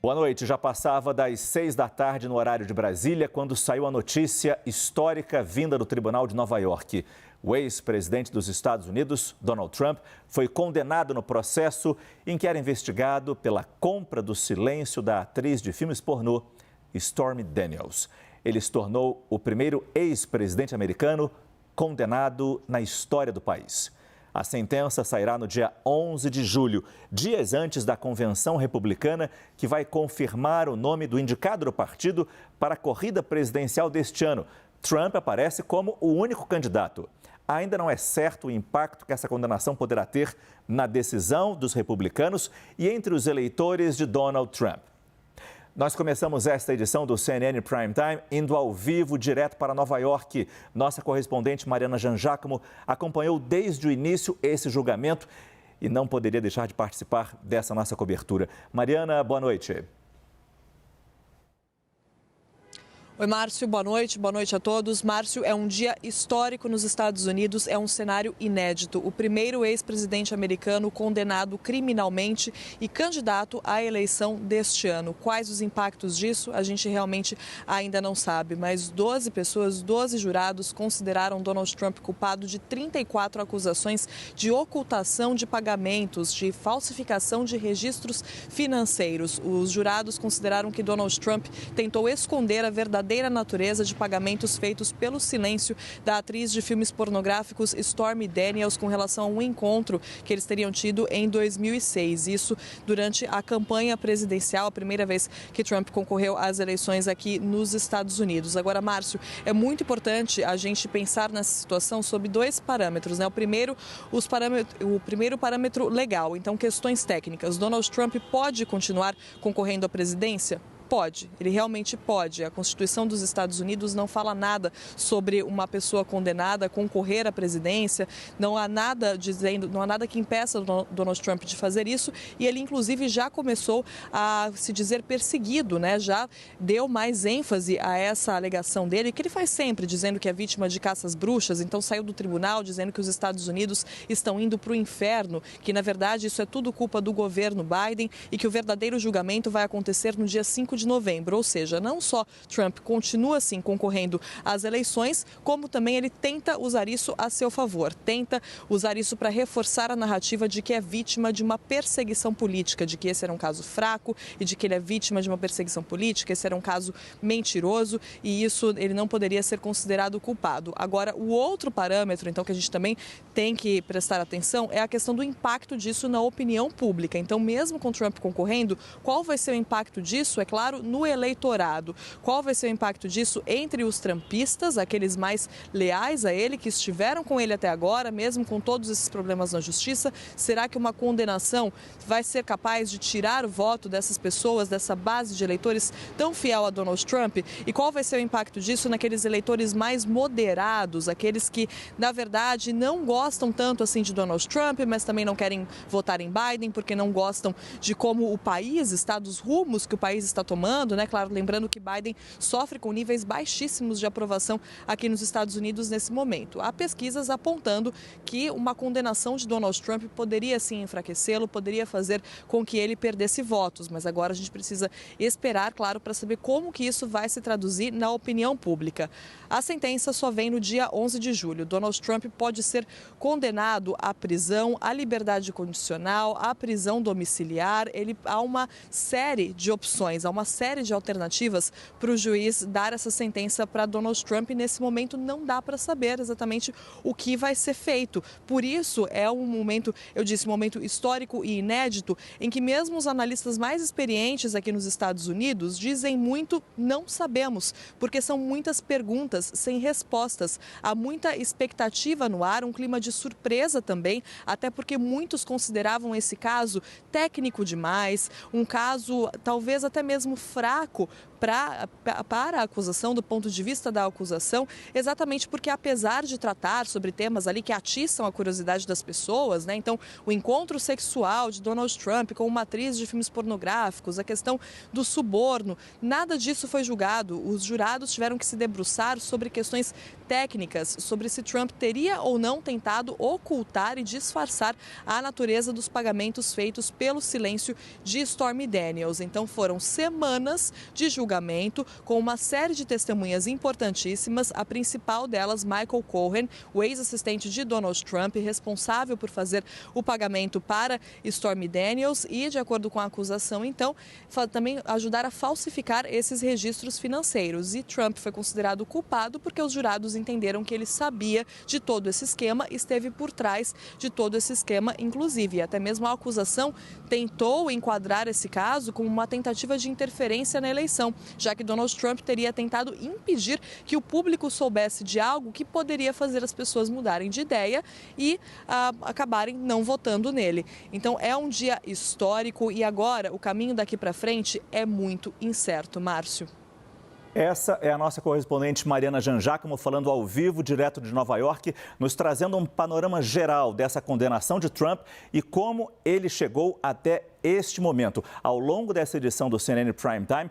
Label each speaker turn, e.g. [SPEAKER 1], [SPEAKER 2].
[SPEAKER 1] Boa noite. Já passava das 6 da tarde no horário de Brasília quando saiu a notícia histórica vinda do Tribunal de Nova York. O ex-presidente dos Estados Unidos, Donald Trump, foi condenado no processo em que era investigado pela compra do silêncio da atriz de filmes pornô, Stormy Daniels. Ele se tornou o primeiro ex-presidente americano condenado na história do país. A sentença sairá no dia 11 de julho, dias antes da convenção republicana, que vai confirmar o nome do indicado do partido para a corrida presidencial deste ano. Trump aparece como o único candidato. Ainda não é certo o impacto que essa condenação poderá ter na decisão dos republicanos e entre os eleitores de Donald Trump. Nós começamos esta edição do CNN Prime Time indo ao vivo direto para Nova York. Nossa correspondente Mariana Jangiacomo acompanhou desde o início esse julgamento e não poderia deixar de participar dessa nossa cobertura. Mariana, boa noite.
[SPEAKER 2] Oi, Márcio, boa noite a todos. Márcio, é um dia histórico nos Estados Unidos, é um cenário inédito. O primeiro ex-presidente americano condenado criminalmente e candidato à eleição deste ano. Quais os impactos disso? A gente realmente ainda não sabe, mas 12 pessoas, 12 jurados consideraram Donald Trump culpado de 34 acusações de ocultação de pagamentos, de falsificação de registros financeiros. Os jurados consideraram que Donald Trump tentou esconder a verdadeira natureza de pagamentos feitos pelo silêncio da atriz de filmes pornográficos Stormy Daniels com relação a um encontro que eles teriam tido em 2006. Isso durante a campanha presidencial, a primeira vez que Trump concorreu às eleições aqui nos Estados Unidos. Agora, Márcio, é muito importante a gente pensar nessa situação sob dois parâmetros, né? O primeiro parâmetro legal, então questões técnicas. Donald Trump pode continuar concorrendo à presidência? Pode, ele realmente pode. A Constituição dos Estados Unidos não fala nada sobre uma pessoa condenada concorrer à presidência, não há nada que impeça Donald Trump de fazer isso e ele inclusive já começou a se dizer perseguido, né? Já deu mais ênfase a essa alegação dele, que ele faz sempre, dizendo que é vítima de caças bruxas, então saiu do tribunal dizendo que os Estados Unidos estão indo para o inferno, que na verdade isso é tudo culpa do governo Biden e que o verdadeiro julgamento vai acontecer no dia 5 de novembro, ou seja, não só Trump continua assim concorrendo às eleições, como também ele tenta usar isso a seu favor, tenta usar isso para reforçar a narrativa de que é vítima de uma perseguição política, de que esse era um caso fraco e de que ele é vítima de uma perseguição política, esse era um caso mentiroso e isso ele não poderia ser considerado culpado. Agora, o outro parâmetro, então, que a gente também tem que prestar atenção é a questão do impacto disso na opinião pública. Então, mesmo com Trump concorrendo, qual vai ser o impacto disso? É claro, no eleitorado. Qual vai ser o impacto disso entre os trumpistas, aqueles mais leais a ele, que estiveram com ele até agora, mesmo com todos esses problemas na justiça? Será que uma condenação vai ser capaz de tirar o voto dessas pessoas, dessa base de eleitores tão fiel a Donald Trump? E qual vai ser o impacto disso naqueles eleitores mais moderados, aqueles que, na verdade, não gostam tanto assim de Donald Trump, mas também não querem votar em Biden porque não gostam de como o país está, dos rumos que o país está tomando, né? Claro, lembrando que Biden sofre com níveis baixíssimos de aprovação aqui nos Estados Unidos nesse momento. Há pesquisas apontando que uma condenação de Donald Trump poderia sim enfraquecê-lo, poderia fazer com que ele perdesse votos, mas agora a gente precisa esperar, claro, para saber como que isso vai se traduzir na opinião pública. A sentença só vem no dia 11 de julho. Donald Trump pode ser condenado à prisão, à liberdade condicional, à prisão domiciliar. Há uma série de opções, há uma série de alternativas para o juiz dar essa sentença para Donald Trump e nesse momento não dá para saber exatamente o que vai ser feito. Por isso é um momento, eu disse, um momento histórico e inédito em que mesmo os analistas mais experientes aqui nos Estados Unidos dizem muito não sabemos, porque são muitas perguntas sem respostas. Há muita expectativa no ar, um clima de surpresa também, até porque muitos consideravam esse caso técnico demais, um caso talvez até mesmo terreno fraco para a acusação, do ponto de vista da acusação, exatamente porque, apesar de tratar sobre temas ali que atiçam a curiosidade das pessoas, né? Então, o encontro sexual de Donald Trump com uma atriz de filmes pornográficos, a questão do suborno, nada disso foi julgado. Os jurados tiveram que se debruçar sobre questões técnicas, sobre se Trump teria ou não tentado ocultar e disfarçar a natureza dos pagamentos feitos pelo silêncio de Stormy Daniels. Então, foram semanas de julgamento com uma série de testemunhas importantíssimas, a principal delas, Michael Cohen, o ex-assistente de Donald Trump, responsável por fazer o pagamento para Stormy Daniels e, de acordo com a acusação, então, também ajudar a falsificar esses registros financeiros. E Trump foi considerado culpado porque os jurados entenderam que ele sabia de todo esse esquema e esteve por trás de todo esse esquema, inclusive. Até mesmo a acusação tentou enquadrar esse caso como uma tentativa de interferência na eleição, já que Donald Trump teria tentado impedir que o público soubesse de algo que poderia fazer as pessoas mudarem de ideia e acabarem não votando nele. Então é um dia histórico e agora o caminho daqui para frente é muito incerto, Márcio.
[SPEAKER 1] Essa é a nossa correspondente Mariana Jangiacomo falando ao vivo, direto de Nova York, nos trazendo um panorama geral dessa condenação de Trump e como ele chegou até este momento. Ao longo dessa edição do CNN Prime Time,